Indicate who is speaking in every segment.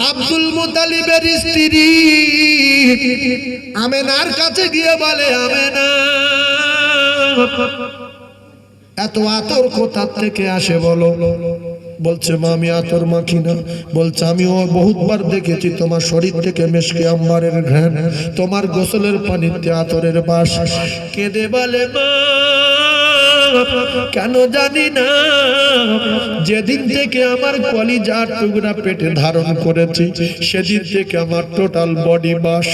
Speaker 1: আব্দুল মুতালিবের স্ত্রী আমেনার কাছে গিয়ে বলে, আমেনা, এত আতর কোথা থেকে আসে বলো? বলছে, মা আমি আতর মাখি না। বলছে, আমিও বহুতবার দেখেছি তোমার শরীর থেকে মেশকে আম্বারের ঘ্রাণ, তোমার গোসলের পানিতে আতরের বাস। কেঁদে বলে, মা কেন জানি না, যেদিন থেকে আমার কলিজার টুকরা পেটে ধারণ করেছি সেদিন থেকে আমার টোটাল বডি বাস।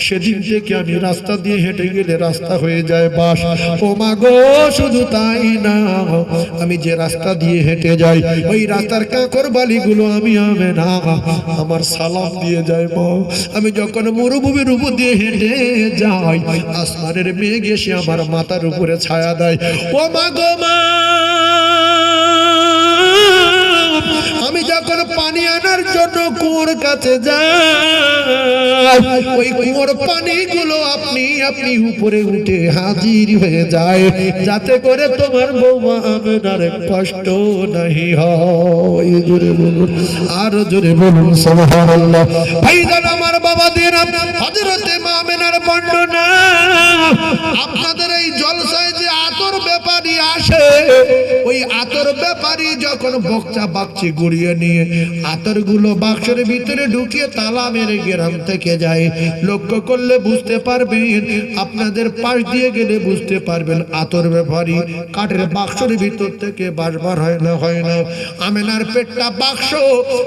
Speaker 1: সেদিন থেকে আমি রাস্তা দিয়ে হেঁটে গেলে রাস্তা হয়ে যায় বাস। ও মা গো, শুধু তাই না, আমি যে রাস্তা দিয়ে হেঁটে যাই ওই রাস্তার কাঁকর বালিগুলো আমি আমেনা আমার সালাম দিয়ে যায়। মা, আমি যখন মরুভূমির উপর দিয়ে হেঁটে যাই আসমানের মেঘ এসে আমার মাথার উপরে ছায়া দেয়। ও মা গো মা, আমি যখন পানি আনার জন্য কুয়োর কাছে যাই ওই কুয়োর পানিগুলো আপনি আপনি উপরে উঠে হাজির হয়ে যায়, যাতে করে তোমার বৌমা আমেনার কষ্ট নাহি হয়। জোরে বলুন, আর জোরে বলুন সুবহানাল্লাহ। ভাইজান আমার বাবাদের, হযরতে মা আমেনার বর্ণনা। আপনাদের এই জলসায় যে আতর ব্যাপারী আসে, ওই আতর ব্যাপারী যখন বকচা বাকচি গুড়িয়ে নিয়ে আতরগুলো বাক্সের ভিতরে ঢুকিয়ে তালা মেরে গ্রাম থেকে যায়, লক্ষ্য করলে বুঝতে পারবেন, আপনাদের পাশ দিয়ে গেলে বুঝতে পারবেন আতর ব্যাপারী কাঠের বাক্সের ভিতর থেকে বাসবার হয় না। আমেনার পেটটা বাক্স,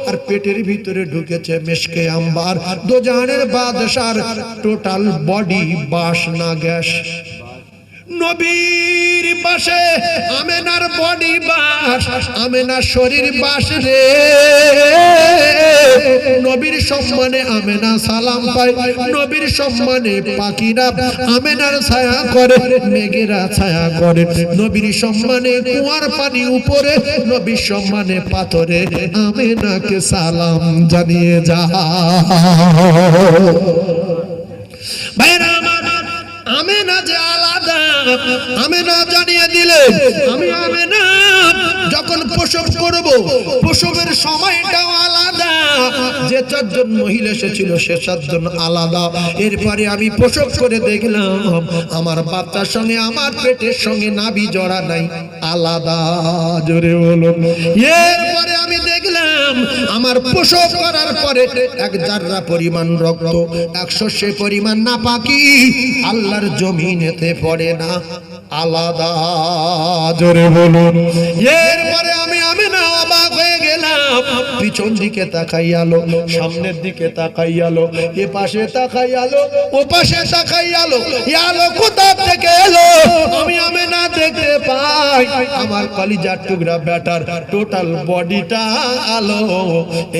Speaker 1: আর পেটের ভিতরে ঢুকেছে মেশকে আম্বার, দোজাহানের বাদশার টোটাল বডি বাস না গ্যাস। নবীর পাশে আমেনার বডি বাস, আমেনার শরীর বাস রে। নবীর সম্মানে আমেনা সালাম পায়, নবীর সম্মানে পাখিরা আমেনার ছায়া করে, মেঘেরা ছায়া করে। নবীর সম্মানে কুয়ার পানি উপরে, নবীর সম্মানে পাথরে আমেনাকে সালাম জানিয়ে যা। ভাইরা আমার, আমেনা যে আলাদা, আমেনা জানিয়ে দিলেন, আমি আমেনা যখন প্রসব করব প্রসবের সময়টাও আলাদা। যে চারজন মহিলা এসেছিল সে চারজন আলাদা। এরপরে আমি প্রসব করে দেখলাম আমার বাচ্চার সঙ্গে আমার পেটের সঙ্গে নাভি জড়া নাই, আলাদা। জোরে বলুন। এরপরে আমি দেখলাম আমার প্রসব করার পরে এক জাররা পরিমাণ রক্ত, 100 পরিমাণ নাপাকি আল্লাহর জমিনেতে পড়ে না, আলাদা। জোরে বলুন। এরপরে আমি আমেনা অবাক হয়ে গেলাম, পিছন দিকে তাকাই আলো, সামনের দিকে তাকাই আলো, এ পাশে তাকাই আলো, ও পাশে তাকাই আলো, আলো কোথা থেকে এলো? আমি আমেনা দেখতে পাই আমার কলিজার টুকরা বেটার টোটাল বডিটা আলো।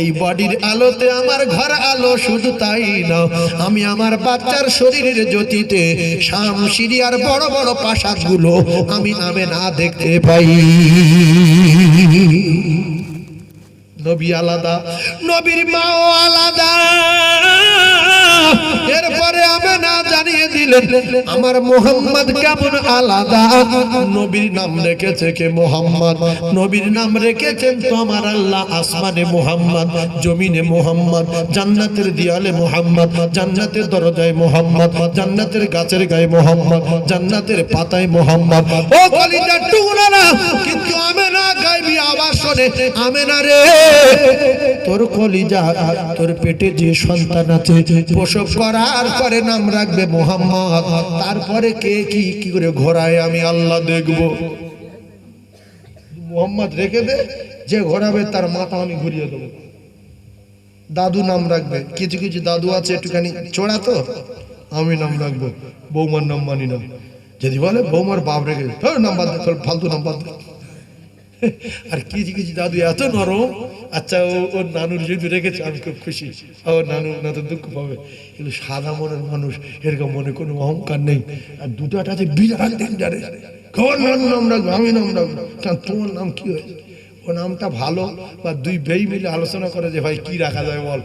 Speaker 1: এই বডির আলোতে আমার ঘর আলো। শুধু তাই না, আমি আমার বাচ্চার শরীরের জ্যোতিতে শামশিরি আর বড় বড় প্রাসাদগুলো আমি আমেনা দেখতে পাই। নবী আলাদা, নবীর মাও আলাদা। এরপরে আমেনা জানিয়ে দিলেন আমার মোহাম্মদ কেমন আলাদা। নবীর নাম রেখেছে কে? মোহাম্মদ। নবীর নাম রেখেছেন তো আমার আল্লাহ। আসমানে মোহাম্মদ, জমিনে মোহাম্মদ, জান্নাতের দেয়ালে মোহাম্মদ, জান্নাতের দরজায় মোহাম্মদ, জান্নাতের গাছের গায়ে মোহাম্মদ, জান্নাতের পাতায় মোহাম্মদ। ও কলিজার টুকরা না, কিন্তু আমেনা গায়বী আওয়াজ শুনে, আমেনা রে, তোর কলিজা, তোর পেটে যে সন্তান আছে প্রসব করার পরে নাম রাখবে মোহাম্মদ। তারপরে কে কি কি করে ঘোরায় আমি আল্লাহ দেখব। মোহাম্মদ রেখে দে, যে ঘোরাবে তার মাথা আমি ঘুরিয়ে দেবো। দাদু নাম রাখবে, কিছু কিছু দাদু আছে একটুখানি চোরা, তো আমি নাম রাখবো। বৌমার নাম মানি না। যদি বলে বৌমার বাপ রেখে নাম্বার দে, ফালতু নাম্বার দে। আর কিছু কিছু দাদু এত নরম, আচ্ছা ওর নানুর যদি রেখেছে আমি খুব খুশি, ওর নানু না তো দুঃখ পাবে। কিন্তু সাদা মনের মানুষ, এরকম মনে কোনো অহংকার নেই। আর দুটাতে বিরাট ডেঞ্জারে। খবর নানু নাম রাখবো, আমি নাম রাখবো, কারণ তোমার নাম কি হয়েছে? ও নামটা ভালো, বা দুই বেই মিলে আলোচনা করে যে ভাই কি রাখা যায় বল,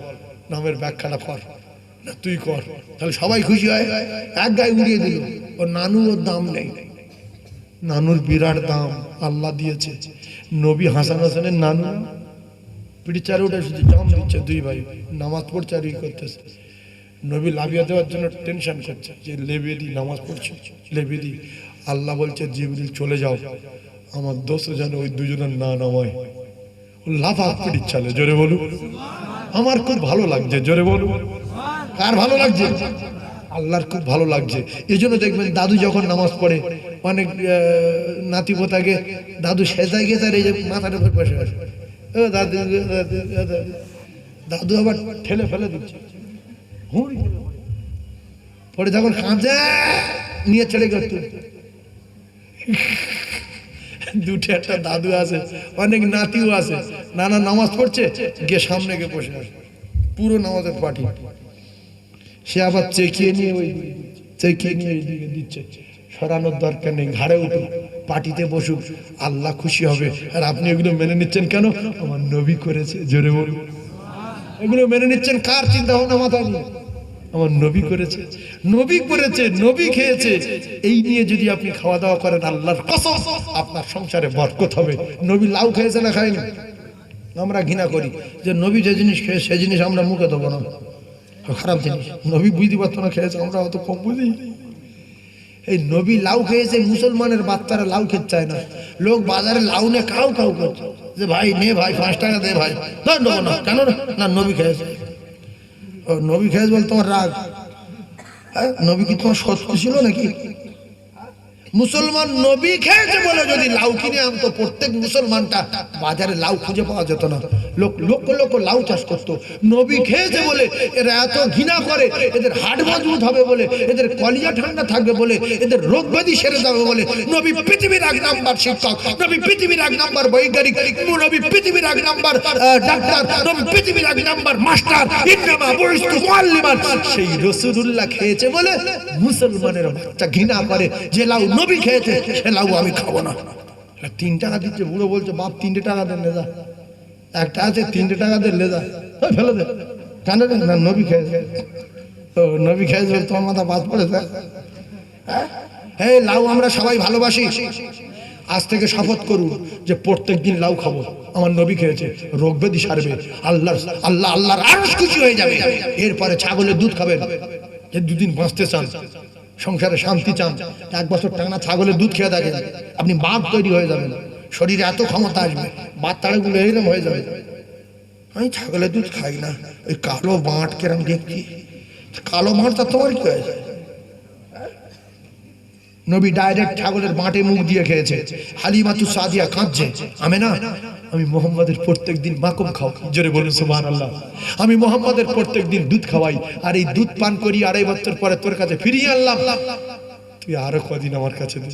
Speaker 1: নামের ব্যাখ্যাটা কর না, তুই কর, তাহলে সবাই খুশি হয়। এক গায়ে উড়িয়ে দিল। ওর নানুর ওর দাম নেই, নানুর বিরাট দাম আল্লাহ দিয়েছে। নবী হাসান হোসেনের নানু পিঠে চারে উঠে শুধু জাম দিচ্ছে, দুই ভাই নামাজ পড়ছে আর ই করতেছে। নবী লাভিয়া দেওয়ার জন্য টেনশন করছে যে লেবিয়ে দি, নামাজ পড়ছে লেবিয়ে দি। আল্লাহ বলছে জিবরিল চলে যাও, আমার দোস্ত যেন ওই দুজনের না নামায়। লাফা পিঠে চালে, জোরে বলু। আমার খুব ভালো লাগছে, জোরে বলু। কার ভালো লাগছে? আল্লাহর খুব ভালো লাগছে। এই জন্য দেখবেন দাদু যখন নামাজ পড়ে, অনেক নাতি পোতাকে দাদু সেজায় গেছে আর এই যে মাথার উপর বসে আছে, দাদু দাদু আবার ঠেলে ফেলে দিচ্ছে, পরে যখন কাঁদে নিয়ে ছেড়ে করতো। দুটো একটা দাদু আছে, অনেক নাতিও আছে, নানা নামাজ পড়ছে গিয়ে সামনে গিয়ে বসে আছে, পুরো নামাজের পার্টি। সে আবার চেকিয়ে নিয়ে ওই চেকিয়ে নিয়ে এইদিকে দিচ্ছে, সরানোর দরকার নেই, ঘাড়ে উঠুক, পার্টিতে বসুক, আল্লাহ খুশি হবে। আর আপনি এগুলো মেনে নিচ্ছেন কেন? আমার নবী করেছে, জোরে বলুন। এগুলো মেনে নিচ্ছেন কার চিন্তা ভাবনা মাথায় নিয়ে? আমার নবী করেছে, নবী করেছে, নবী খেয়েছে, এই নিয়ে যদি আপনি খাওয়া দাওয়া করেন, আল্লাহর কসম আপনার সংসারে বরকত হবে। নবী লাউ খেয়েছে না খায়নি? আমরা ঘৃণা করি যে নবী যে জিনিস খেয়ে সে জিনিস আমরা মুখে দেবো না, খারাপ জিনিস। নবী বুঝতে পারতো না খেয়েছে, আমরা অত কম বুঝি। এই নবী লাউ খেয়েছে, মুসলমানের বাচ্চারা লাউ খেতে চায় না। লোক বাজারে লাউ নিয়ে কাউ কাউ করছে যে ভাই নে ভাই 5 টাকা দে ভাই, দেবো না কেন? না নবী খেয়েছে। নবী খেয়েছে বল তোমার রাগ? নবী কি তোমার শত্রু ছিল নাকি? মুসলমান নবী খেয়েছে বলে যদি লাউ কিনে আনতো, প্রত্যেক মুসলমানটা বাজারে লাউ খুঁজে পাওয়া যেত না, লক্ষ লক্ষ লাউ চাষ করতো। নবী খেয়েছে বলে এরা এত ঘৃণা করে, এদের হাড় মজবুত হবে বলে, এদের কলিজা ঠান্ডা থাকবে বলে, এদের রোগ ব্যাধি সেরে যাবে বলে। নবী পৃথিবীর 1 নাম্বার শিক্ষক, নবী পৃথিবীর 1 নাম্বার বৈজ্ঞানিক, নবী পৃথিবীর 1 নাম্বার ডাক্তার, নবী পৃথিবীর 1 নাম্বার মাস্টার। ইন্নামা বুইস্তু মুআল্লিমান। সেই রাসূলুল্লাহ খেয়েছে বলে মুসলমানের বাচ্চা ঘৃণা করে যে লাউ নবী খেয়েছে সে লাউ আমি খাবো না। 3 টাকা দিচ্ছে, বুড়ো বলছে বাপ 3 টাকা দেন লেজা, একটা আছে 3 টাকা দেন লেজা, ফেলে দে কেন? না নবী খেয়েছে। তো নবী খেয়েছে তোমার মাথা বাদ পড়েছে। হ্যাঁ, লাউ আমরা সবাই ভালোবাসি। আজ থেকে শপথ করুন যে প্রত্যেক দিন লাউ খাবো, আমার নবী খেয়েছে, রোগ ব্যাধি সারবে, আল্লাহর আরশ খুশি হয়ে যাবে। এরপরে ছাগলের দুধ খাবেন, যে 2 দিন বাঁচতে চান, সংসারে শান্তি চান, 1 বছর টানা ছাগলের দুধ খেয়ে থাকেন, আপনি বাঘ তৈরি হয়ে যাবেন, শরীরে এত ক্ষমতা আসবে, বাচ্চাগুলো এরকম হয়ে যাবে। আমি ছাগলের দুধ খাই না, ওই কালো বাঁট কেরম দেখছি, কালো বাঁটটা তোমার কি হয়েছে? নবী ডাইরেক্ট ছাগলের বাঁটে মুখ দিয়ে খেয়েছে। হালিমাতু সাদিয়া কাঁদছে, আমেনা আমি মোহাম্মদের প্রত্যেক দিন মাখন খাও, জোরে বলুন সুবহানাল্লাহ। আমি মোহাম্মদের প্রত্যেক দিন দুধ খাওয়াই, আর এই দুধ পান করি 2.5 বছর পরে তোর কাছে ফিরিয়ে আনলাম, তুই আরো কদিন আমার কাছে দে।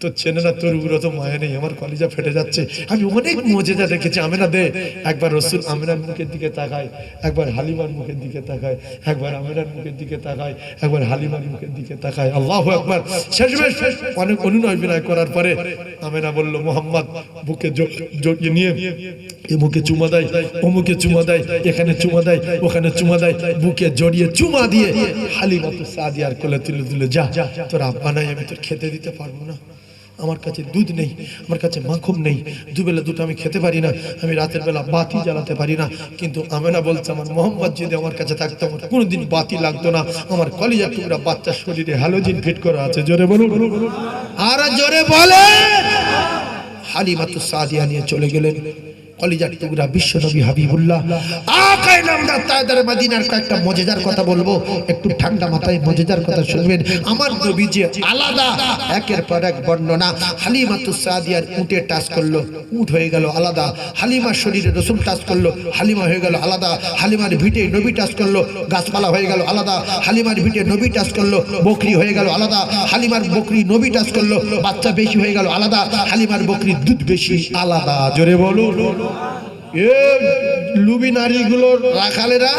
Speaker 1: তোর চেনে না, তোর উপরে তো মায়া নেই, আমার কলিজা ফেটে যাচ্ছে। আমি অনেক মুজিজা দেখেছি, আমেনা দে। একবার রাসূল আমেনার মুখের দিকে তাকায়, একবার হালিমার মুখের দিকে তাকায়, একবার আমেনার মুখের দিকে তাকায়, একবার হালিমার মুখের দিকে তাকায়। আল্লাহু আকবার। শেষমেশ অনেক অনুনয় বিনয় করার পরে আমেনা বলল, মোহাম্মদ বুকে জড়িয়ে নিয়ে এ মুখে চুমা দেয়, ও মুখে চুমা দেয়, এখানে চুমা দেয়, ওখানে চুমা দেয়, বুকে জড়িয়ে চুমা দিয়ে হালিমাতু সাদিয়ার কোলে তুলে তুলে, যা তোর আব্বা নাই, আমি তোর খেতে দিতে পারবো না, আমার কাছে দুধ নেই, আমার কাছে মাখন নেই, দুবেলা দুটো আমি খেতে পারি না, আমি রাতের বেলা বাতি জ্বালাতে পারি না। কিন্তু আমেনা বলছে, আমার মোহাম্মদ যদি আমার কাছে থাকতো, আমার কোনোদিন বাতি লাগতো না, আমার কলিজার টুকরা বাচ্চার শরীরে হ্যালোজিন ফিট করা আছে, জোরে বলুন, আর জোরে বলে। হালিমাতু সাদিয়া নিয়ে চলে গেলেন কলিজার টুকরা বিশ্বনবী হাবিবুল্লাহ আকায়ে নামদার তাজদার মদিনার কয়েকটা মুজিজার কথা বলবো, একটু ঠান্ডা মাথায় মুজিজার কথা শুনবেন। আমার নবী যে আলাদা, একের পর এক বর্ণনা। হালিমাতু সাদিয়ার উটে টাচ করলো, উট হয়ে গেল আলাদা। হালিমার শরীরে রাসূল টাচ করলো, হালিমা হয়ে গেল আলাদা। হালিমার ভিটে নবী টাচ করলো, গাছপালা হয়ে গেল আলাদা। হালিমার ভিটে নবী টাচ করলো, বকরি হয়ে গেল আলাদা। হালিমার বকরি নবী টাচ করলো, বাচ্চা বেশি হয়ে গেল আলাদা। হালিমার বকরির দুধ বেশি আলাদা, জোরে বলুন। লুবি নারীগুলোর রাখালেরা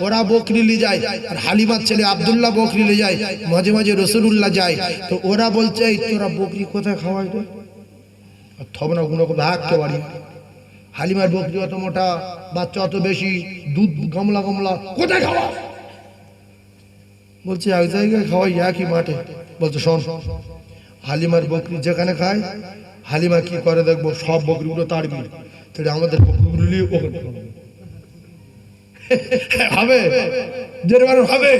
Speaker 1: ওরা বকরি নিয়ে যায়, আর হালিমার ছেলে আব্দুল্লাহ বকরি নিয়ে যায়, মাঝে মাঝে রাসূলুল্লাহ যায়। তো ওরা বলছে, তোরা বকরি কোথায় খাওয়াই রে? থবনা গুলো ভাগতে পারি। হালিমার বকরি অত মোটা, বাচ্চা অত বেশি, দুধ গামলা গামলা, কোথায় খাওয়া? বলছে এক জায়গায় খাওয়াই, একই মাঠে। বলছে শোন, হালিমার বকরি যেখানে খায়, হালিমা কি করে দেখবো, সব বকরিগুলো তাড়বি, তাহলে আমাদের বকরি হবে হবে।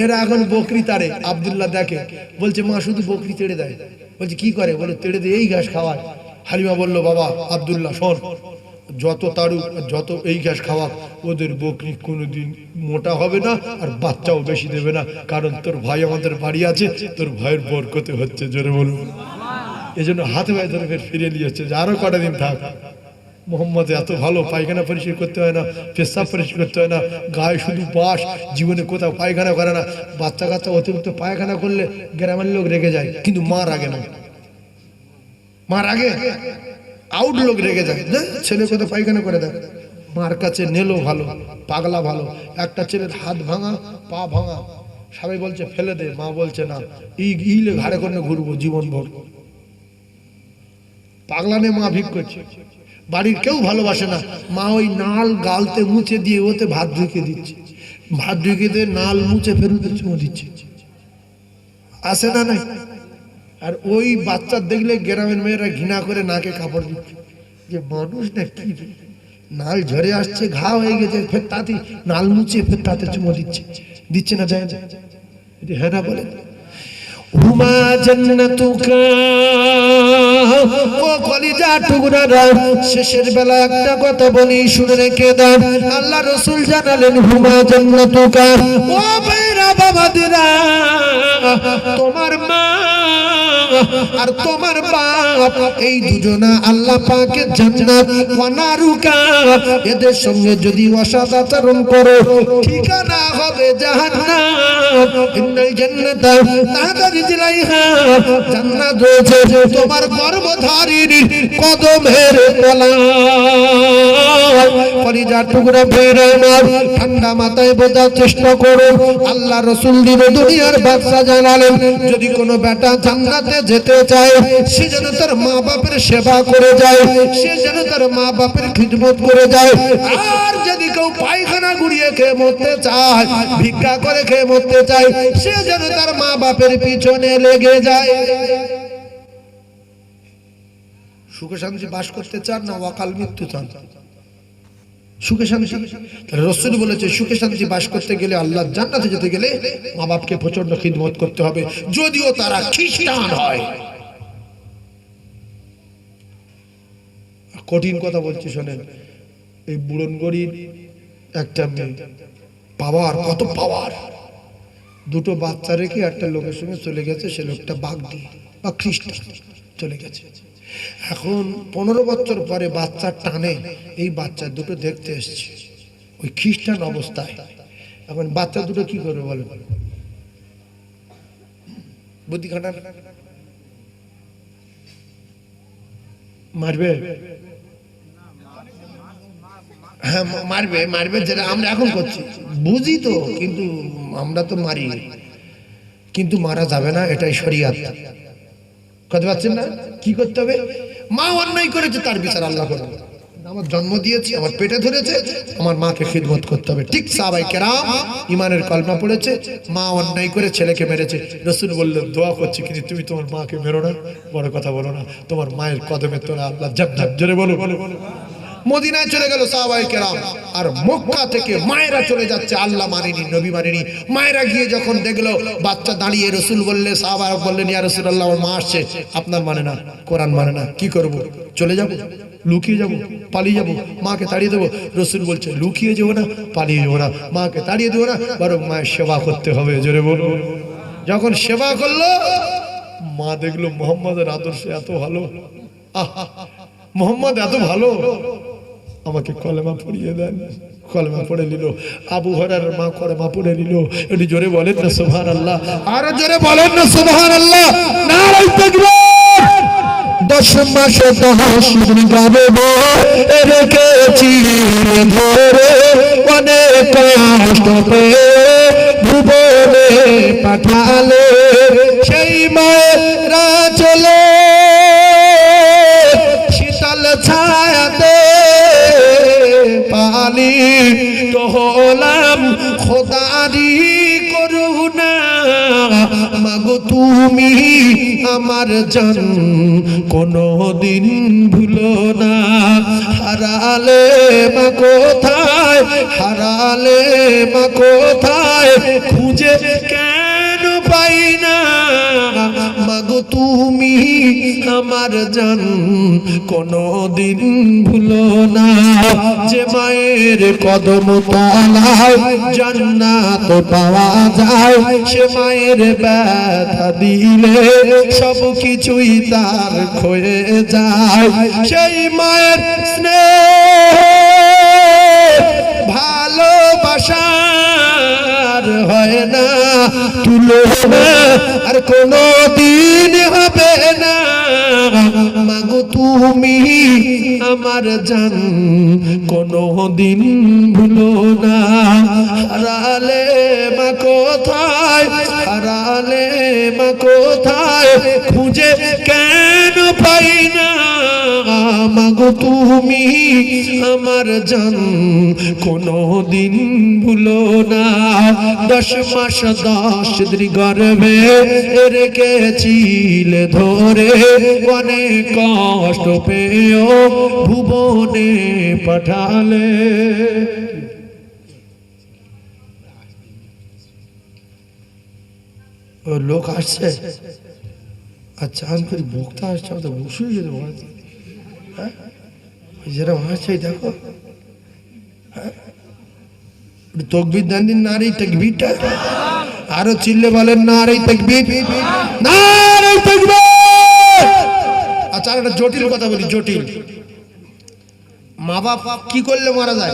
Speaker 1: এরা এখন বকরি তারে। আব্দুল্লাহ দেখে, বলছে মা শুধু বকরি তেড়ে দেয়। বলছে কি করে? বলে তেড়ে দিয়ে এই ঘাস খাওয়ায়। হালিমা বলল বাবা আব্দুল্লাহ শোন, যত তাড়ু যত এই ঘাস খাওয়া, ওদের বকরি কোনোদিন মোটা হবে না আর বাচ্চাও বেশি দেবে না, কারণ তোর ভাই আমাদের বাড়ি আছে, তোর ভাইয়ের বরকতে হচ্ছে। জোরে বলুন। এই জন্য হাতে ভাই ধরে ফের ফিরে নিয়েছে যে আরো কটা দিন থাক। মোহাম্মদ এত ভালো, পায়খানা পরিষ্কার করতে হয় না, পেশাব পরিষ্কার করতে হয় না, গায়ে শুধু বাস, জীবনে কোথাও পায়খানা করে না। বাচ্চা কাচ্চা অতিরিক্ত পায়খানা করলে গ্রামের লোক রেগে যায়, কিন্তু মা রাগে না। মা রাগে, আউট লোক রেগে যায়, ছেলে কোথাও পায়খানা করে দেয়। মার কাছে নেলো ভালো, পাগলা ভালো। একটা ছেলের হাত ভাঙা, পা ভাঙা, সবাই বলছে ফেলে দে, মা বলছে না, ইলে ঘাড়ে করে ঘুরবো জীবন ভর। পাগলা নে মা ভিক করছে। বাড়ির কেউ ভালোবাসে না, মা ওই নাল গালতে মুছে দিয়ে ওতে ভাত ঢুকে দিচ্ছে, ভাত ঢুকে দিয়ে নাল মুছে ফেরুতে চুমো দিচ্ছে। আসে না নাই? আর ওই বাচ্চা দেখলে গ্রামের মেয়েরা ঘৃণা করে নাকে কাপড় দিচ্ছে, যে মানুষ না কি, নাল ঝরে আসছে, ঘা হয়ে গেছে, ফের তাতে নাল মুছে ফের তাতে চুমো দিচ্ছে। দিচ্ছে না? যায় হ্যাঁ না বলে। হুমা জান্নাতুকা, ও কলিজা টুকরারা, শেষের বেলা একটা কথা বলি শুনে রেখে দাও। আল্লাহ রাসূল জানালেন হুমা জান্নাতুকা, ও ভাইরা বাবাদিরা, তোমার মা আর তোমার বাপ এই দুজনা আল্লাহ পাকের জান্নাত, ওয়া নারুকা, এদের সঙ্গে যদি অসৎ আচরণ করো ঠিকানা হবে জাহান্নাম। ইন্নাল জান্নাতা তাহতা রিজলাইহা, জান্নাত রয়েছে তোমার গর্ভধারীর কদমের তলায়। কলিজার টুকরা বেরে নাও, ঠান্ডা মাথায় বোঝার চেষ্টা করো। আল্লাহ রাসূল দিবে দুনিয়ার বাদশা জানালেন, যদি কোনো বেটা জান্নাতে যেতে চায়, সে যেন তার মা বাপের সেবা করে যায়, সে যেন তার মা বাপের খিদমত করে যায়। আর যদি কেউ পায়খানা গুড়িয়ে খেয়ে মরতে চায়, ভিক্ষা করে খেয়ে মরতে চায়, সে যেন তার মা বাপের পিছনে লেগে যায়। সুখে শান্তি বাস করতে চান না অকাল মৃত্যু চান? সুখে শান্তি। রাসূল বলেছে সুখে শান্তি বাস করতে গেলে, আল্লাহর জান্নাতে যেতে গেলে মা বাপকে প্রচন্ড খিদমত করতে হবে, যদিও তারা খ্রিস্টান হয়। কঠিন কথা বলছি শোনেন। এই বুড়নগড়ির একটা মেয়ে, পাওয়ার, কত পাওয়ার, দুটো বাচ্চা রেখে একটা লোকের সঙ্গে চলে গেছে। সে লোকটা বাগদি বা খ্রিস্টান চলে গেছে। এখন 15 বছর পরে বাচ্চার টানে এই বাচ্চা দুটো দেখতে এসছে ওই খ্রিস্টান অবস্থায়। এখন বাচ্চা দুটো কি করবে বলেন? বুদ্ধি খাটান, মারবে? হ্যাঁ মারবে, মারবে, যেটা আমরা এখন করছি বুঝি তো, কিন্তু আমরা তো মারি, কিন্তু মারা যাবে না, এটাই শরীয়ত। কথা পাচ্ছেন না? কি করতে হবে? মা অন্যায় করেছে, তার বিচার আল্লাহ করবে। আমার জন্ম দিয়েছি, আমার পেটে ধরেছে, আমার মাকে খিদমত করতে হবে। ঠিক সাহাবায়ে কেরাম ঈমানের কলমা পড়েছে, মা অন্যায় করে ছেলেকে মেরেছে, রাসূল বললেন দোয়া করছি, কিন্তু তুমি তোমার মাকে মেরো না, বড় কথা বলো না, তোমার মায়ের কদমে তোরা আল্লাহ জান্নাত। জোরে বলো। মদিনায় চলে গেল সাহাবায়ে কেরাম, আর মক্কা থেকে মায়েরা চলে যাচ্ছে। আল্লাহ মানেনি, নবী মানেনি। মায়েরা গিয়ে যখন দেখলো বাচ্চা দাঁড়িয়ে, রাসূল বললে, সাহাবারা বললেন ইয়া রাসূলুল্লাহ, আমার মা আসছে, আপনার মানে না, কোরআন মানে না, কি করব? চলে যাব, লুকিয়ে যাব, পালিয়ে যাব, মাকে তাড়িয়ে দেবো? রাসূল বলছে লুকিয়ে যাবো না, পালিয়ে যাবো না, মাকে তাড়িয়ে দেবো না, বরং মায়ের সেবা করতে হবে। জোরে বলো। যখন সেবা করলো, মা দেখলো মুহাম্মাদের আদর্শ এত ভালো, মুহাম্মদ এত ভালো, আমাকে কলেমা পড়িয়ে দেন। কলেমা পড়ে নিল। আবু হুরায়রার মা কলেমা পড়ে নিল। একটু জোরে বলেন না সুবহানাল্লাহ, আরো জোরে বলেন না সুবহানাল্লাহ, নারায়ে তাকবীর। 10 মাস 10 দিন গাবে রেখেছি ধরে, অনেক কষ্ট পেয়ে ভুবনে পাঠালে, সেই মায়েরা চলে শীতল ছায়াতে পানি তো হলাম খোদারি করুণা। মাগো তুমি আমার জান, কোনদিন ভুলো না। হারালে মা কোথায়, হারালে মা কোথায়, খুঁজে কেন পাই না মাগো তুমি আমার জান, কোনদিন ভুলো না যে মায়ের কদম তলায় জান্নাত পাওয়া যায়, সে মায়ের ব্যথা দিলে সব কিছুই তার ক্ষয়ে যায়। সেই মায়ের স্নেহ ভালোবাসার হয় না তুলনা, আর কোনো দিন হবে না মাগো তুমি আমার জান, কোনো দিন ভুলো না। হারালে মা কোথায়, হারালে মা কোথায়, খুঁজে কেন পাই না মাগো তুমি আমার জান, কোনো দিন ভুলো না। 10 মাস 10 দিন গর্ভে রেখেছিলে ধরে, অনেক কষ্ট পেয়েও ভুবনে পাঠালে। ও লোক আসছে, আচ্ছা আমি করি বক্তা আসছে, তো বসুই যেতে হ্যাঁ যেরকম আসছে দেখো, তকবীর দেন দিন, নারী তাকবীরটা আরো চিল্লে বলেন নারী তাকবীর, নারী তাকবীর। আচ্ছা একটা জটিল কথা বলি, জটিল। মা বাপ কি করলে মারা যায়?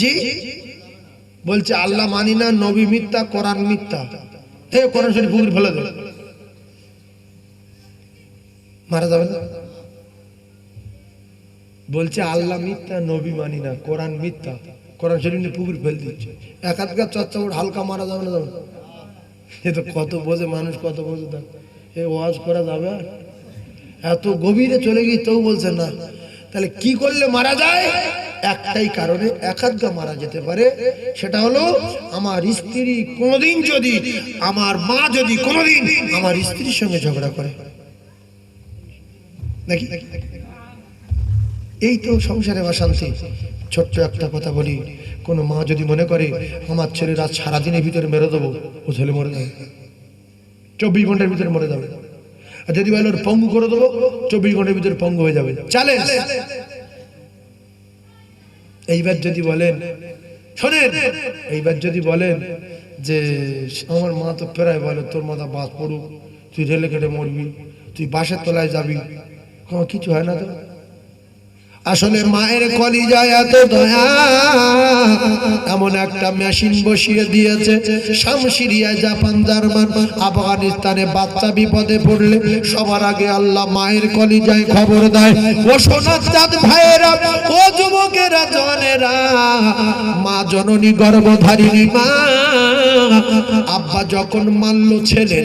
Speaker 1: জি বলছে আল্লাহ মানি না, নবী মিথ্যা, কোরআন মিথ্যা। কোরআন শরীফ পুকুর ফেলে দেবে, মারা যাবে না? বলছে আল্লাহ মিথ্যা, নবী মানি না, কোরআন মিথ্যা, কোরআন শরীফ পুকুর ফেলে দিচ্ছে। একাধিকার চর্চা করে হালকা মারা যাবে না? যাবে। এ তো কত বোঝে মানুষ, কত বোঝে, এ ওয়াজ করা যাবে? এত গভীরে চলে গিয়ে তবু বলছে না। তাহলে কি করলে মারা যায়? একটাই কারণে একাধিকা মারা যেতে পারে, সেটা হলো আমার স্ত্রী কোনদিন, যদি আমার মা যদি কোনদিন আমার স্ত্রীর সঙ্গে ঝগড়া করে নাকি, এই তো সংসারে অশান্তি। ছোট্ট একটা কথা বলি, কোনো মা যদি মনে করে আমার ছেলে রাত সারাদিনের ভিতরে মেরে দেবো, ও ছেলে মরে যাবে, 24 ঘন্টার ভিতরে মরে যাবে। আর যদি বলে ওর পঙ্গু করে দেবো, 24 ঘন্টার ভিতরে পঙ্গু হয়ে যাবে। চ্যালেঞ্জ। এইবার যদি বলেন, শোনেন, এইবার যদি বলেন যে আমার মা তো প্রায় বলে তোর মাথা বাস পড়ুক, তুই রেলে কেটে মরবি, তুই বাসের তলায় যাবি, কিছু হয় না তো। আসলে মায়ের কলিজায় এত দয়া, এমন একটা মেশিন বসিয়ে দিয়েছে। শাম, সিরিয়া, জাপান, জার্মান, আফগানিস্তানে বাচ্চা বিপদে পড়লে সবার আগে আল্লাহ মায়ের কলিজায় খবর দেয়। ও সোনার চাঁদ ভাইয়েরা, ও যুবকেরা, জনেরা, মা জননী গর্ভধারিণী মা। আব্বা যখন মারল ছেলে,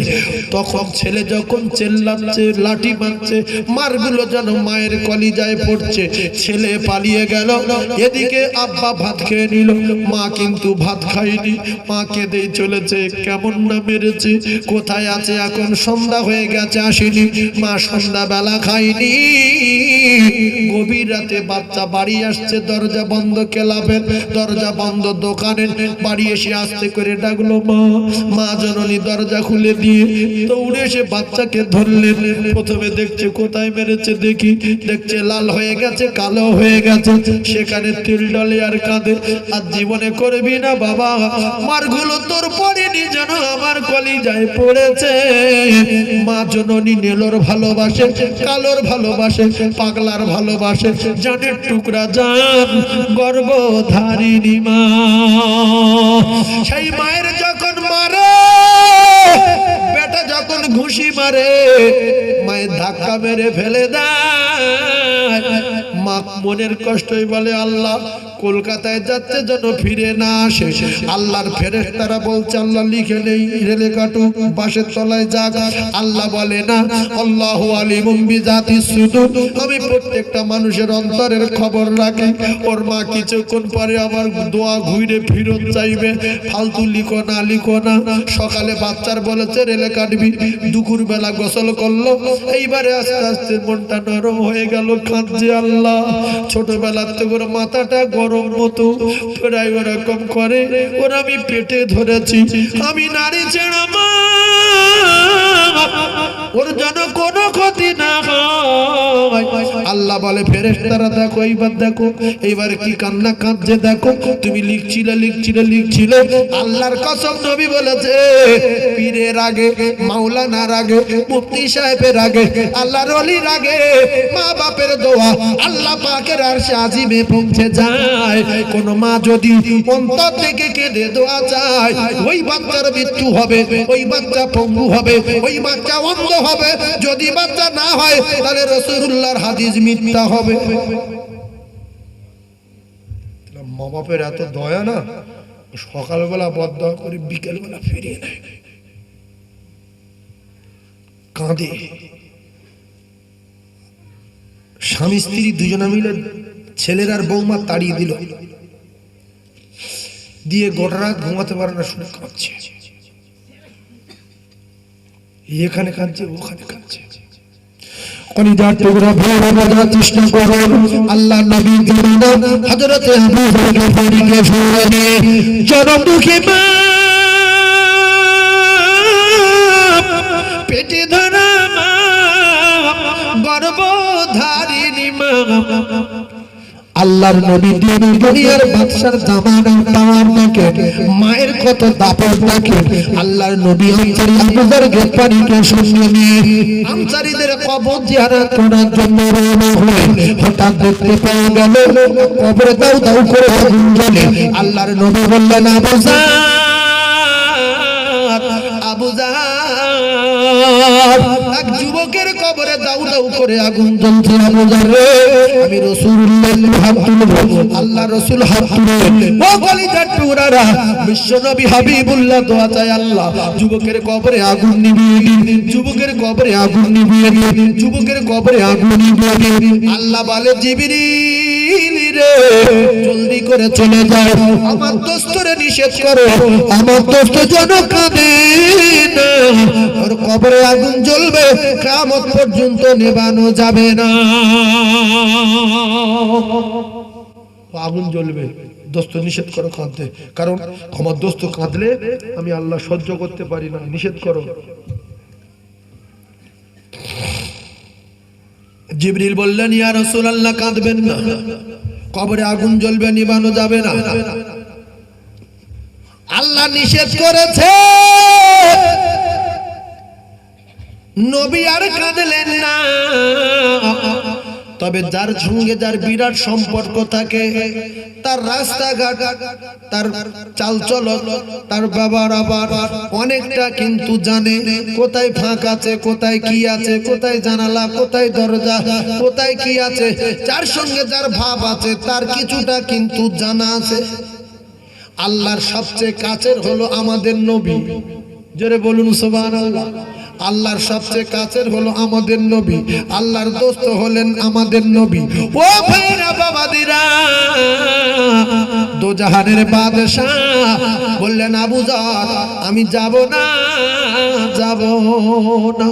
Speaker 1: তখন ছেলে যখন চেল্লাচ্ছে, লাঠি মারছে, মারগুলো যেন মায়ের কলিজায় পড়ছে। ছেলে পালিয়ে গেল, এদিকে আব্বা ভাত খেয়ে নিল, মা কিন্তু ভাত খায়নি। মা কেঁদেই চলেছে, কেমন না মেরেছে, কোথায় আছে এখন, সন্ধ্যা হয়ে গেছে আসেনি। মা সন্ধ্যা বেলা খায়নি। গভীর রাতে বাচ্চা বাড়ি আসছে, দরজা বন্ধ, ক্লাবের দরজা বন্ধ, দোকানের। বাড়ি এসে আস্তে করে ডাকলো মা। মা জননী দরজা খুলে দিয়ে দৌড়ে এসে বাচ্চাকে ধরলেন। প্রথমে দেখছে কোথায় মেরেছে, দেখছে লাল হয়ে গেছে, কালো হয়ে গেছে, সেখানে তিল ডলে আর কাঁদে। আর জীবনে করবি না বাবা, মারগুলো তোর পড়েনি, যেন আমার কলিজায় পড়েছে। মা জননী নীলর ভালোবাসে, কালোর ভালোবাসে, পাগলার ভালোবাসে, জানের টুকরা জান, গর্ভধারিণী মা। সেই মায়ের যখন মারে, বেটা যখন ঘুষি মারে, মায়ের ধাক্কা মেরে ফেলে দেয়। মা মনের কষ্টই বলে আল্লাহ কলকাতায় যাচ্ছে যেন ফিরে না আসে। আল্লাহর ফেরেশতারা বলছে আল্লাহ লিখে নেই, রেলে কাটুক, বাসের তলায় যাক। আল্লাহ বলে না, আল্লাহু আলিমুম বিজাতিস সুদূর, আমি প্রত্যেকটা মানুষের অন্তরের খবর রাখি। ওর মা কিছুক্ষণ পরে আমার দোয়া ঘুরে ফিরত চাইবে, ফালতু লিখো না, লিখো না। সকালে বাচ্চার বলেছে রেলে কাটবি, দুপুর বেলা গোসল করলো, এইবারে আস্তে আস্তে মনটা নরম হয়ে গেল, কাঁদছে। আল্লাহ ছোটবেলার থেকে ওর মাথাটা গরম মতো প্রায় ওরকম করে, ওর আমি পেটে ধরেছি, আমি নারী ছেড়া মা, ওর যেন কোনো ক্ষতি না হয়। আল্লাহ বলে ফেরেশতারা দেখো, এইবার দেখো, এইবার কি কান্না কাঁদছে দেখো। তুমি লিখছিলে লিখছিলে লিখছিলে, আল্লাহর কসম নবী বলেছে পীরের আগে, মাওলানার আগে, মুফতি সাহেবের আগে, আল্লাহর ওলির আগে মা বাপের দোয়া আল্লাহ পাকের আরশে আজিমে পৌঁছে যায়। কোন মা যদি অন্তর থেকে কেঁদে দোয়া চায়, ওই বাচ্চার মৃত্যু হবে, ওই বাচ্চা পঙ্গু হবে, ওই বাচ্চা অন্ধ হবে। যদি বাচ্চা না হয় তাহলে রাসূলুল্লাহর হাদিস মিথ্যা হবে। মা বাপের এত দয়া না, সকালবেলা বদদোয়া করে বিকেলবেলা ফিরিয়ে নেয়, কাঁদে। স্বামী স্ত্রী দুজনে মিলে ছেলের আর বৌমা তাড়িয়ে দিল, দিয়ে গোটা রাত ঘুমাতে পারে না, শুনে কাঁদছে, এখানে কাঁদছে, ওখানে কাঁদছে। কলিজার টুকরা ভেবে বোঝার চেষ্টা করুন। আল্লাহ নবী দিলেন হযরত আবু হুরায়রা পরীকে শুনে চরম দুঃখী মা, পেটে ধরা মা, গর্ভধারিণী মা। আল্লাহর নবী দিন দুনিয়ার বাদশার জামানা পাওয়ার নাকে মায়ের কত দাপট থাকে। আল্লাহর নবী আনসারী আবুজার গ্রেফতারিকে সঙ্গে নিয়ে আনসারীদের কবর জিয়ারত করার জন্য রওনা হলেন। হঠাৎ দেখতে পাওয়া গেল কবরে দাউ দাউ করে আগুন জ্বলে। আল্লাহর নবী বললেন আবুজার, আবুজার, এক যুবকের কবরে দাউ দাউ করে আগুন জ্বলছে। আবুজার রে, আমি রাসূলুল্লাহ হাত তুলবো। আল্লাহ রাসূল হাত তুললেন। ও কলিজার টুকরারা, বিশ্ব নবী হাবিবুল্লাহ দোয়া চায় আল্লাহ যুবকের কবরে আগুন নিভিয়ে দিন, যুবকের কবরে আগুন নিভিয়ে দিন, যুবকের কবরে আগুন নিভিয়ে দিন। আল্লাহ বলে জিবরিল রে, জলদি করে চলে যাও, আমার দোস্তরে নিষেধ করো, আমার দোস্ত যেন কাঁদে না, ওর কবরে আগুন জ্বলবে, কিয়ামত পর্যন্ত নেভানো যাবে না। আগুন জ্বলবে, দোস্ত নিষেধ করো কাঁদতে, কারণ আমার দোস্ত কাঁদলে আমি আল্লাহ সহ্য করতে পারি না, নিষেধ করো। জিবরিল বললেন ইয়া রাসূলুল্লাহ কাঁদবেন না, কবরে আগুন জ্বলবে, নিভানো যাবে না। আল্লাহ নিষেধ করেছে, নবী আর কাঁদলেন না। তবে যার সঙ্গে যার বিরাট সম্পর্ক থাকে, তার রাস্তাঘাট, তার চালচলন, তার ব্যবহার আবার অনেকটা কিন্তু জানে, কোথায় ফাঁক আছে, কোথায় কি আছে, কোথায় জানালা, কোথায় দরজা, কোথায় কি আছে। যার সঙ্গে যার ভাব আছে তার কিছুটা কিন্তু জানা আছে। আল্লাহর সবচেয়ে কাছের হলো আমাদের নবী, জোরে বলুন সুবহানাল্লাহ। আল্লাহর সবচেয়ে কাছের হলো আমাদের নবী, আল্লাহর দোস্ত হলেন আমাদের নবী। ও ভাইরা বাবাদিরা, দো জাহানের বাদশা বললেন আবুজার আমি যাব না, যাব না।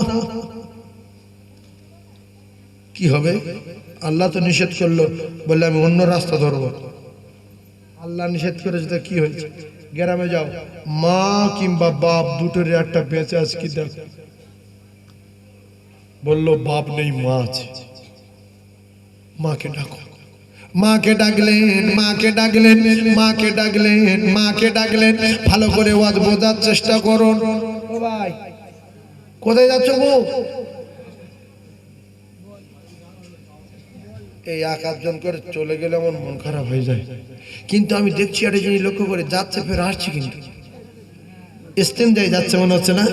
Speaker 1: কি হবে? আল্লাহ তো নিষেধ করলো, বললে আমি অন্য রাস্তা ধরবো। আল্লাহ নিষেধ করেছে তো কি হয়েছে? গ্রামে যাও, মা কিংবা বাপ দুটোর একটা বেঁচে আছে কি দেখ। বললো বাপ নেই, মা আছে, মাকে ডাকো। মাকে ডাকলেন, মাকে ডাকলেন, মাকে ডাকলেন, মাকে ডাকলেন। ভালো করে ওয়াজ বোঝার চেষ্টা করুন। ও ভাই কোথায় যাচ্ছ গো? এই এক আধজন করে চলে গেলে আমার মন খারাপ হয়ে যায়, কিন্তু আমি দেখছি একটা জিনিস লক্ষ্য করে, যাচ্ছে ফের আসছে, কিন্তু ইস্তেঞ্জায় যাচ্ছে মনে হচ্ছে না।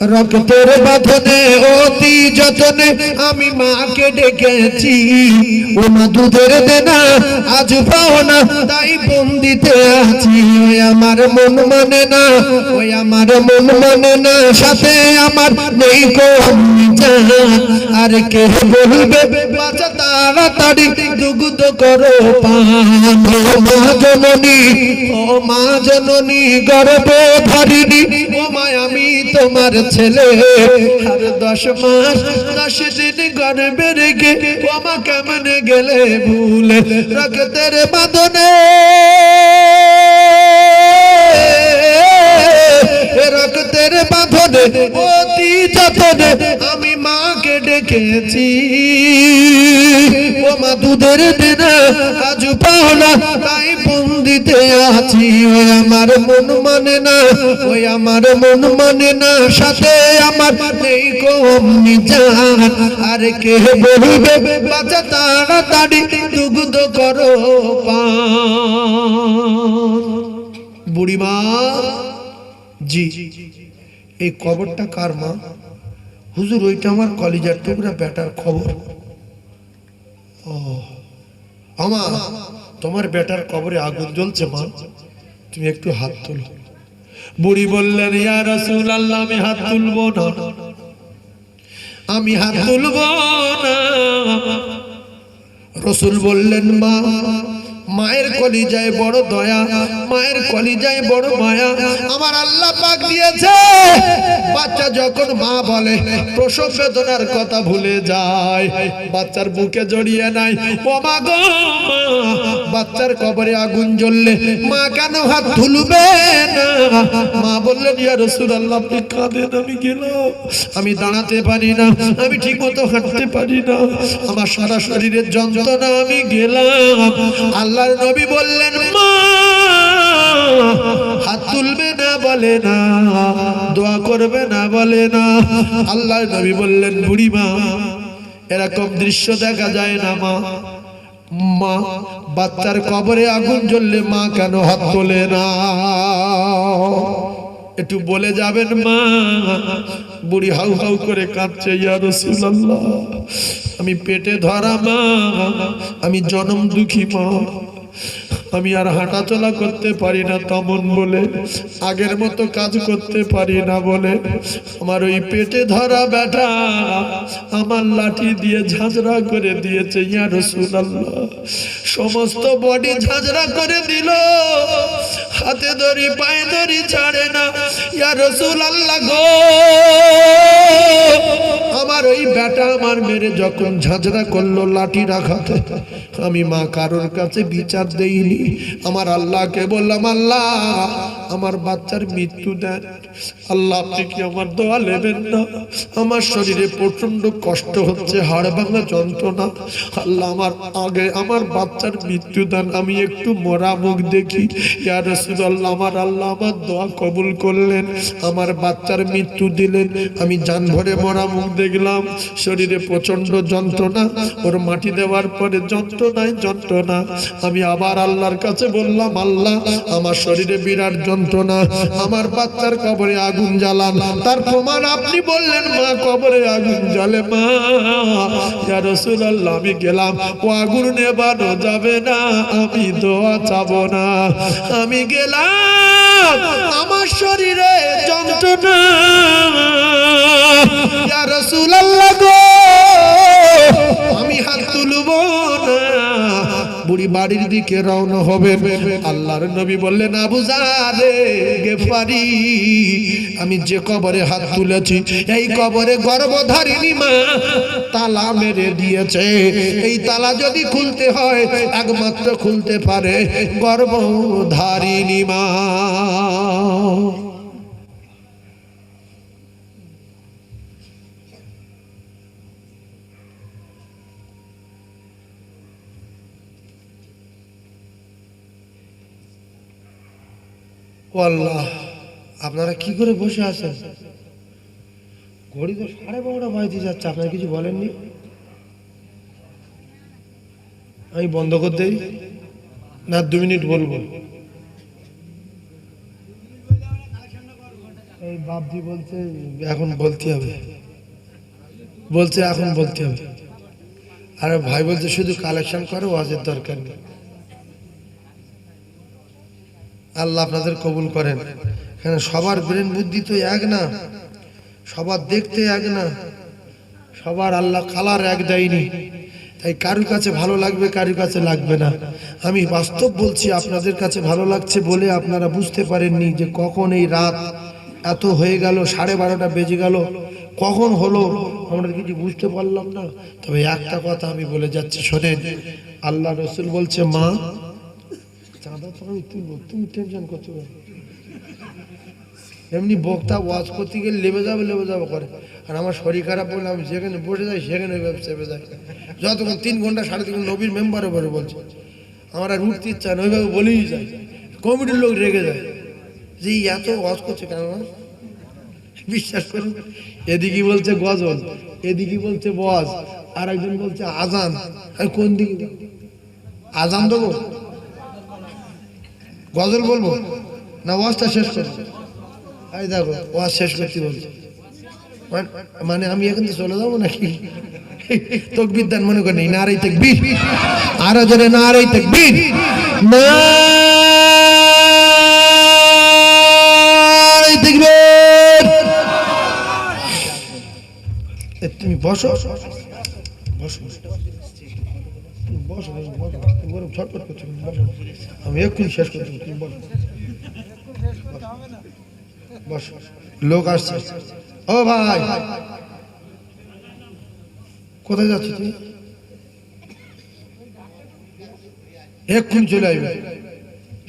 Speaker 1: রক্তের বাঁধনে অতি যতনে আমি মাকে ডেকেছি, ও মা দুধের দেনা আজ পাও না তাই বন্দিতে আছি। ওই আমার মন মানে না, ওই আমার মন মানে না, সাথে আমার নেই গো আমি জান। আর কে বলবে বাঁচা তাড়াতাড়ি দুগ্ধ করো পান। ও মা জননী, ও মা জননী গর্ভে ধারিণী, ও মা আমি তোমার ছেলে। আর 10 মাস 10 দিন গর্ভে রেখে ও মা কেমন গেলে ভুলে। রক্তের বাঁধনে, রক্তের বাঁধনে অতি যতনে আমি মাকে ডেকেছি, ও মা দুধের দেনা আজ পাও না তাই বন্দিতে আছি। ওই আমার মন মানে না, ওই আমার মন মানে না, সাথে আমার নেই কমনি জান। আর কে বলবে বাঁচা তাড়াতাড়ি দুগ্ধ করো পান। বুড়িমা জি, এই কবরটা কার মা? হুজুর ওইটা আমার কলিজার টুকরা বেটার খবর। ও আমা, তোমার বেটার কবরে আগুন জ্বলছে মা, তুমি একটু হাত তোলো। বুড়ি বললেন ইয়া রাসূলুল্লাহ আমি হাত তুলবো না, আমি হাত তুলবো না। রাসূল বললেন মা, মায়ের কলিজায় বড় দয়া, মায়ের কলিজায় বড় মায়া আমার আল্লাহ পাক দিয়েছে। বাচ্চা যখন মা বলে প্রসব বেদনার কথা ভুলে যায়, বাচ্চার বুকে জড়িয়ে নাই। ও মা গো, বাচ্চার কবরে আগুন জ্বললে মা কেন হাত তুলবে না? মা বললেন ইয়া রাসূলুল্লাহ আপনি কাঁদেন, আমি গেলাম, আমি দাঁড়াতে পারি না, আমি ঠিক মতো হাঁটতে পারি না, আমার সারা শরীরের যন্ত্রণা, আমি গেলাম। আল্লাহর নবী বললেন মা হাত তুলবে না বলে না, দোয়া করবে না বলে না। আল্লাহর নবী বললেন বুড়ি মা এরকম দৃশ্য দেখা যায় না মা, মা বাচ্চার কবরে আগুন জ্বললে মা কেন হাত তোলে না? একটু বলে যাবেন মা। বুড়ি হাউ হাউ করে কাঁদছে ইয়া রাসূলুল্লাহ আমি পেটে ধরা মা, আমি জনম দুঃখী মা, আমি আর হাঁটা চলা করতে পারি না তেমন বলে, আগের মতো কাজ করতে পারি না বলে আমার ওই পেটে ধরা বেটা আমার লাঠি দিয়ে ঝাঁঝরা করে দিয়েছে ইয়া রাসূলুল্লাহ। সমস্ত বডি ঝাঁঝরা করে দিল, হাতে ধরি পায়ে ধরি ছাড়ে না ইয়া রাসূলুল্লাহ গো। আমার ওই বেটা আমার মেরে যখন ঝাঁঝরা করলো লাঠি রাখাতে, আমি মা কারোর কাছে বিচার দেইনি, আমার আল্লাহকে বললাম আল্লাহ আমার বাচ্চার মৃত্যু দেন, আল্লাহ আপনি কি আমার দোয়া নেবেন না? আমার শরীরে প্রচন্ড কষ্ট হচ্ছে, হাড় ভাঙা যন্ত্রণা, আল্লাহ আমার আগে আমার বাচ্চার মৃত্যু দেন, আমি একটু মরা মুখ দেখি। ইয়া রাসূলুল্লাহ আমার আল্লাহ আমার দোয়া কবুল করলেন, আমার বাচ্চার মৃত্যু দিলেন। আমি জান ভরে মরা মুখ দেখলাম, শরীরে প্রচন্ড যন্ত্রণা, ওর মাটি দেওয়ার পরে যন্ত্রণায় যন্ত্রণা। আমি আবার আল্লাহর কাছে বললাম আল্লাহ আমার শরীরে বিরাট যন্ত্রণা, আমার বাচ্চার কবরে আগুন জ্বালান। তার প্রমাণ আপনি বললেন মা কবরে আগুন জ্বলে মা। ইয়া রাসূলুল্লাহ আমি গেলাম, ও আগুন নেভানো যাবে না, আমি দোয়া চাবো না। আমি গেলাম, আমার শরীরে যন্ত্রণা, ইয়া রাসূলুল্লাহ গো আমি হাত তুলবো না। বুড়ি বাড়ির দিকে রওনা হবেন, আল্লাহর নবী বললেন আবু যার গেফারি আমি যে কবরে হাত তুলেছি এই কবরে গর্ভধারিণী মা তালা মেরে দিয়েছে। এই তালা যদি খুলতে হয় একমাত্র খুলতে পারে গর্ভধারিণী মা। ও আল্লাহ আপনারা কি করে বসে আছেন? ঘড়ি তো 12:30 বাজতে যাচ্ছে, আপনারা কিছু বলেননি? আমি বন্ধ করে দেই না 2 মিনিট বলবো? এই বাপজি বলছে এখন বলতে হবে, বলছে এখন বলতে হবে। আরে ভাই বলছে শুধু কালেকশন করো, ওয়াজের দরকার নেই। আল্লাহ আপনাদের কবুল করেন। এখানে সবার ব্রেন বুদ্ধি তো এক না, সবার দেখতে এক না, সবার আল্লাহ কালার এক দেয়নি। তাই কারুর কাছে ভালো লাগবে, কারুর কাছে লাগবে না। আমি বাস্তব বলছি, আপনাদের কাছে ভালো লাগছে বলে আপনারা বুঝতে পারেননি যে কখন এই রাত এত হয়ে গেল, 12:30 বেজে গেল, কখন হলো আমরা কিছু বুঝতে পারলাম না। তবে একটা কথা আমি বলে যাচ্ছি, শোনেন। আল্লাহ রসুল বলছে, মা চাঁদা তো আমি তুলবো, তুমি টেনশন করতে পারো। এমনি বক্তা ওয়াজ করতে গেলে লেবে যাবে করে, আর আমার শরীর খারাপ বলে আমি যেখানে বসে যাই সেখানে চেপে যাই। যতক্ষণ 3 ঘন্টা 3.5 ঘন্টা নবীর মেম্বারের উপরে বলছে, আমার আর উঠতে ইচ্ছা না, ওইভাবে বলেই যায়। কমিটির লোক রেগে যায় যে এত ওয়াজ করছে কেন। বিশ্বাস করুন, এদিকে বলছে গজল, এদিকে বলছে ওয়াজ, আর একজন বলছে আজান। আমি কোন দিকে আজান দেবো, গজল বলবো না ওয়াজটা শেষ করবো? এই দেখো ওয়াজ শেষ করতে বলছে, মানে আমি এখান থেকে চলে যাবো নাকি? তাকবীর দেন মনে করেন, নারে তাকবীর, আর জোরে নারে তাকবীর, নারে তাকবীর। তুমি বসো বসো বসো বসো, ছটফট করছো, বসো, আমি এক্ষুনি শেষ করছি, তুমি বসো বসো। লোক আসছে। ও ভাই কোথায় যাচ্ছ তুমি? এক্ষুনি চলে আসবে,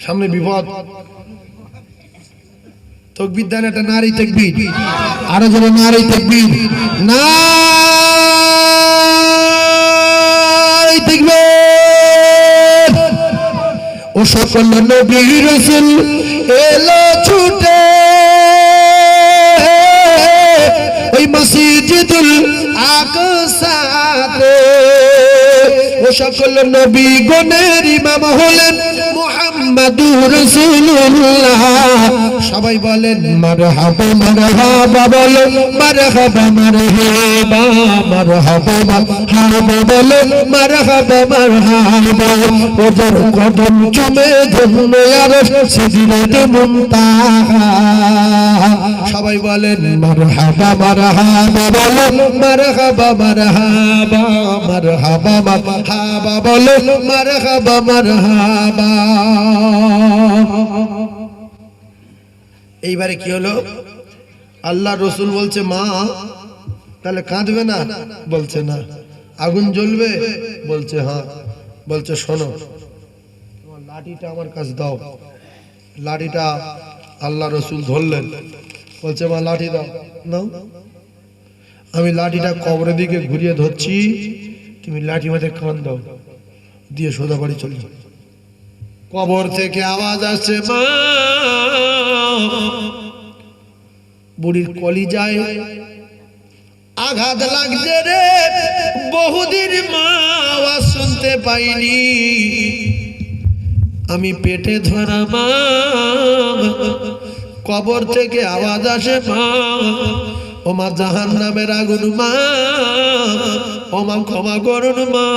Speaker 1: সামনে বিপদ। তাকবীর দেন, একটা নারী তাকবীর, আরো যেন নারী তাকবীর, নারী তাকবীর। ও সকল নবী রাসূল এলো ছুটে ওই মসজিদুল আকসাতে। ও সকল নবী গণের ইমাম হলেন মুহাম্মাদুর রাসূলুল্লাহ। সবাই বলেন মারহাবা মারহাবা, বলেন মারহাবা মারহাবা, মারহাবা মারহাবা, বলেন মারহাবা মারহাবা। ওদের কদম চুমে জন্য আরশ সিদরাতে মুনতাহা। সবাই বলেন মারহাবা মারহাবা, বলেন মারহাবা মারহাবা, মারহাবা মারহাবা, বলেন মারহাবা মারহাবা। এইবারে কি হলো? আল্লাহ রসুল বলছে, মা তাহলে কাঁদবে না? বলছে না। আগুন জ্বলবে? বলছে হ্যাঁ। বলছে শোনো, তোমার লাঠিটা আমার কাছে দাও। লাঠিটা আল্লাহ রসুল ধরলেন, বলছে মা লাঠি দাও। নাও। আমি লাঠিটা কবরের দিকে ঘুরিয়ে ধরছি, তুমি লাঠি মাঝে কান দাও, দিয়ে সোজা বাড়ি চলে যাও। কবর থেকে আওয়াজ আসছে, মা। বুড়ির কলিজায় আঘাত লাগছে রে, বহুদিন মা আওয়াজ শুনতে পাইনি। আমি পেটে ধরা মা, কবর থেকে আওয়াজ আসে মা। ও মা জাহান্নামের আগুন মা, ও মা ক্ষমা করুন মা।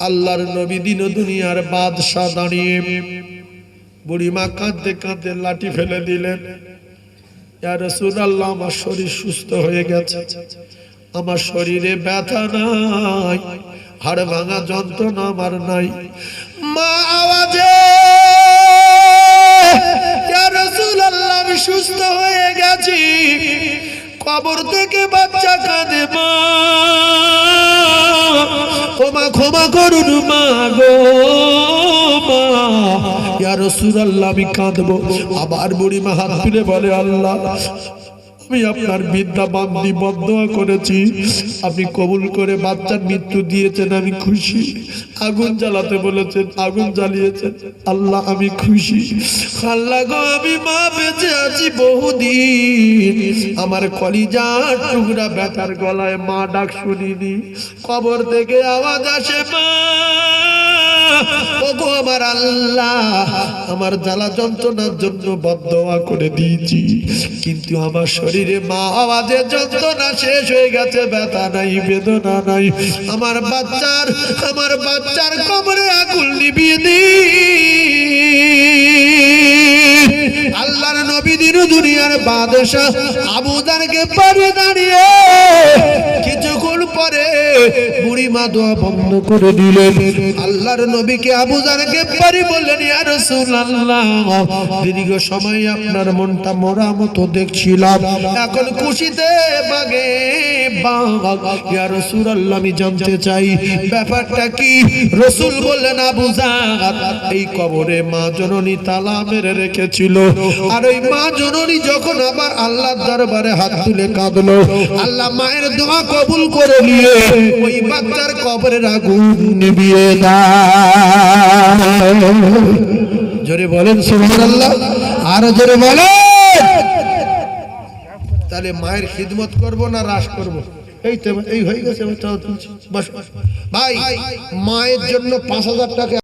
Speaker 1: আল্লাহর নবী দিন দুনিয়ার বাদশা দাঁড়িয়ে বুড়িমা কাঁদতে কাঁদতে লাঠি ফেলে দিলেন। ইয়া রাসূলুল্লাহ, আমার শরীর সুস্থ হয়ে গেছে, আমার শরীরে ব্যথা নাই, হাড় ভাঙা যন্ত্রণা আমার নাই। মা আওয়াজে, ইয়া রাসূলুল্লাহ, আমি সুস্থ হয়ে গেছি। কবর থেকে বাচ্চা কাঁদে, মা ও মা ক্ষমা করুন মা গো মা। ইয়া রাসূলুল্লাহ, আমি কাঁদবো। আবার বুড়িমা হাত তুলে বলে, আল্লাহ আমি আপনার বিদ্যা বান্দি বদদোয়া করেছি, আপনি কবুল করে বাচ্চার মৃত্যু দিয়েছেন, আমি খুশি। আগুন জ্বালাতে বলেছেন, আগুন জ্বালিয়েছেন, আল্লাহ আমি খুশি। আল্লাহ গো, আমি মা বেঁচে আছি বহুদিন, আমার কলিজার টুকরা বেটার গলায় মা ডাক শুনিনি। কবর থেকে আওয়াজ আসে, মা ওগো আমার আল্লাহ, আমার জ্বালা যন্ত্রণার জন্য বদদোয়া করে দিয়েছি, কিন্তু আমার শরীরে মা আওয়াজের যন্ত্রণা শেষ হয়ে গেছে, ব্যথা নাই, বেদনা নাই। আমার বাচ্চার কবরে আগুন নিভিয়ে দি। আল্লাহর নবী দিন দুনিয়ার বাদশা আবু যারকে পারে দাঁড়িয়ে কিছুক্ষণ পরে বুড়ি মা দোয়া বন্ধ করে দিলেন। আল্লাহর নবীকে আবু যারকে পারি বললেন, ইয়া রাসূলুল্লাহ, দীর্ঘ সময় আপনার মনটা মরা মতো দেখছিলাম, এখন খুশিতে বাগে বাগ। ইয়া রাসূলুল্লাহ, আমি জানতে চাই ব্যাপারটা কি? রাসূল বললেন, আবু যার এই কবরে মা জননী তালা মেরে রেখেছিল, আর ওই মা জননী যখন আবার আল্লাহর দরবারে হাত তুলে কাঁদলো, আল্লাহ মায়ের দোয়া কবুল করে নিয়ে ওই বাচ্চার কবরের আগুন নিভিয়ে দেয়। জোরে বলেন সুবহানাল্লাহ, আর জোরে বলেন। তাহলে মায়ের খিদমত করব না রাস করব? এই তো এই হয়ে গেছে। ভাই, মায়ের জন্য ৫,০০০ টাকা